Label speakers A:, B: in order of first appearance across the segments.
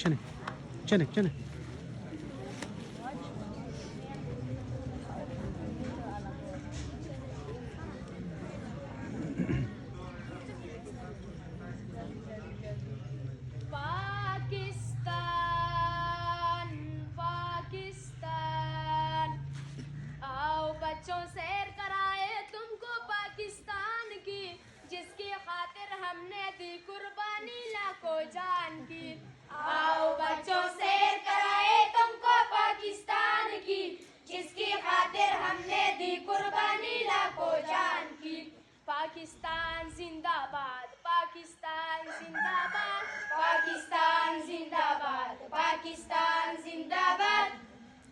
A: चले चले चले।
B: पाकिस्तान पाकिस्तान आओ बच्चों सैर कराए तुमको पाकिस्तान की, जिसकी खातिर हमने दी कुर्बानी लाखों जान की। आओ बच्चों सैर कराए तुमको पाकिस्तान की, जिसकी खातिर हमने दी कुर्बानी लाखों जान की। पाकिस्तान जिंदाबाद पाकिस्तान जिंदाबाद पाकिस्तान जिंदाबाद पाकिस्तान जिंदाबाद।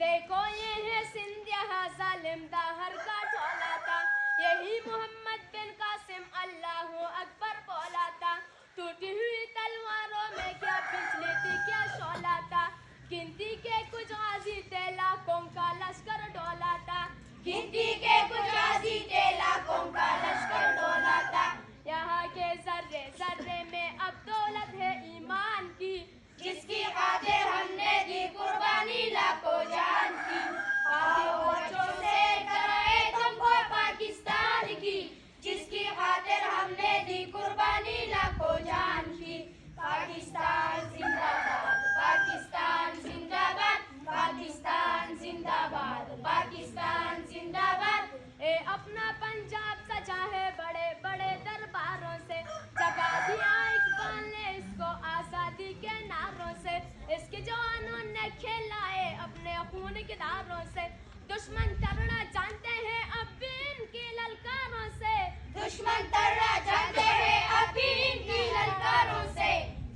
B: देखो ये है सिंध यहाँ जालिम दाहर का टोला था, यही मोहम्मद बिन कासिम अल्लाह अकबर बोला था। टूटी हुई तलवारों में क्या बिजली थी क्या शोला था, गिनती के कुछ गाजी थे लाखों का लश्कर डोला था, गिनती के कुछ गाजी थे लाखों का लश्कर डोला था। यहाँ के जर्रे जर्रे में अब दौलत है ईमान की, जिसकी खातिर हमने दी कुर्बानी लाखों जान की। आओ बच्चों सैर कराए तुमको पाकिस्तान की, जिसकी खातिर हमने दी कुर्बानी लाखों जान की। पाकिस्तान जिंदाबाद पाकिस्तान जिंदाबाद पाकिस्तान जिंदाबाद पाकिस्तान जिंदाबाद। ए अपना पंजाब सजा है बड़े बड़े दरबारों से, जगा दिया इकबाल ने इसको आजादी के नारों से। इसके जवानों ने खेलाए अपने खून के धारों से, दुश्मन तड़ना जानते हैं अब भी इनकी ललकारों से, दुश्मन तड़ना जानते हैं अब भी इनकी ललकारों से।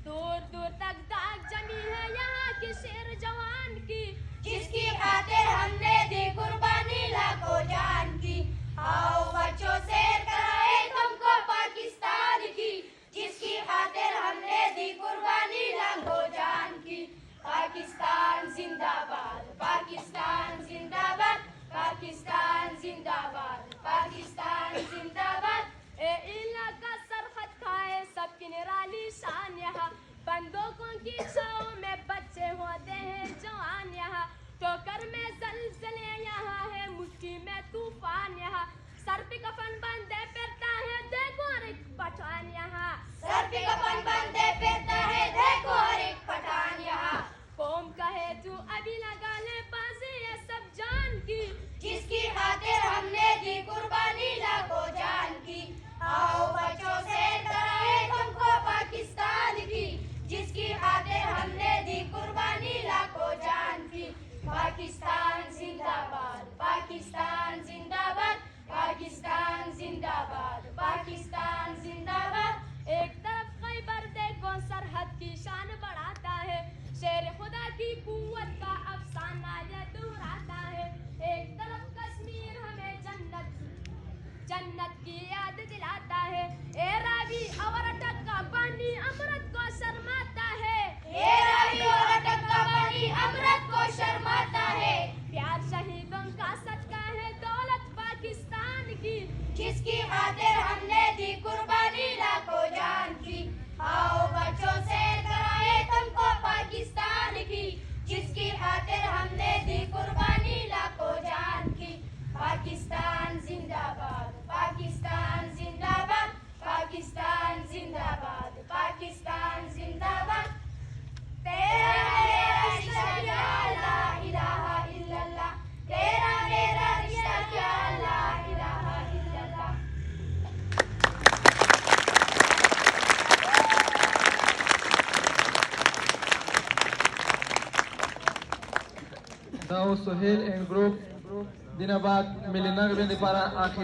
B: दूर दूर तक दाग जमी है यहाँ की शेर जवान की, जिसकी खातिर हमने दी कुर्बानी लाखों जान की। आओ बच्चों सैर कराए तुमको पाकिस्तान की, जिसकी खातिर हमने दी कुर्बानी लाखों जान की। पाकिस्तान जिंदाबाद पाकिस्तान जिंदाबाद पाकिस्तान जिंदाबाद पाकिस्तान जिंदाबाद। ए इलाका सरहद खाए सबकी निराली शान यहाँ, बंदूकों की छाओं में बच्चे होते हैं जवान यहाँ। ठोकर में जलजले यहाँ है मुट्ठी में तूफान यहाँ, सर पे कफन बंदे फिरता है देखो हर एक पठान यहाँ, सर पे कफन बंदे फिरता है देखो हर एक पठान यहाँ। कौम कहे तू अभी लगा ले बाजी ये सब जान की, जिसकी खातिर हमने दी कुर्बानी लाखों जान की। आओ बच्चों सैर कराए तुमको पाकिस्तान की, जिसकी खातिर हमने दी कुर्बानी लाखों जान की। पाकिस्तान जिंदाबाद पाकिस्तान जिंदाबाद पाकिस्तान जिंदाबाद पाकिस्तान जिंदाबाद। एक तरफ खैबर देखो सरहद की शान बढ़ाता है, शेर खुदा की कुव्वत का अफसाना ये दोहराता है। एक तरफ कश्मीर हमें जन्नत जन्नत की याद दिलाता है, ए रावी और अटक का पानी अमृत को शर्माता है, ए रावी और अटक का पानी अमृत को शर्माता है। प्यार शहीदों का सदका है दौलत पाकिस्तान की, जिसकी खातिर हमने दी कुर्बानी लाखों जान की। आओ बच्चों सैर कराए तुमको पाकिस्तान की, जिसकी खातिर हमने दी कुर्बानी लाखों जान की। पाकिस्तान जिंदाबाद पाकिस्तान जिंदाबाद पाकिस्तान जिंदाबाद पाकिस्तान जिंदाबाद। तेरा मेरा रिश्ता क्या ला इलाहा इल्लल्लाह, तेरा मेरा रिश्ता क्या ला इलाहा इल्लल्लाह।
C: Now Sohail and group Dinabad Milinar para akhir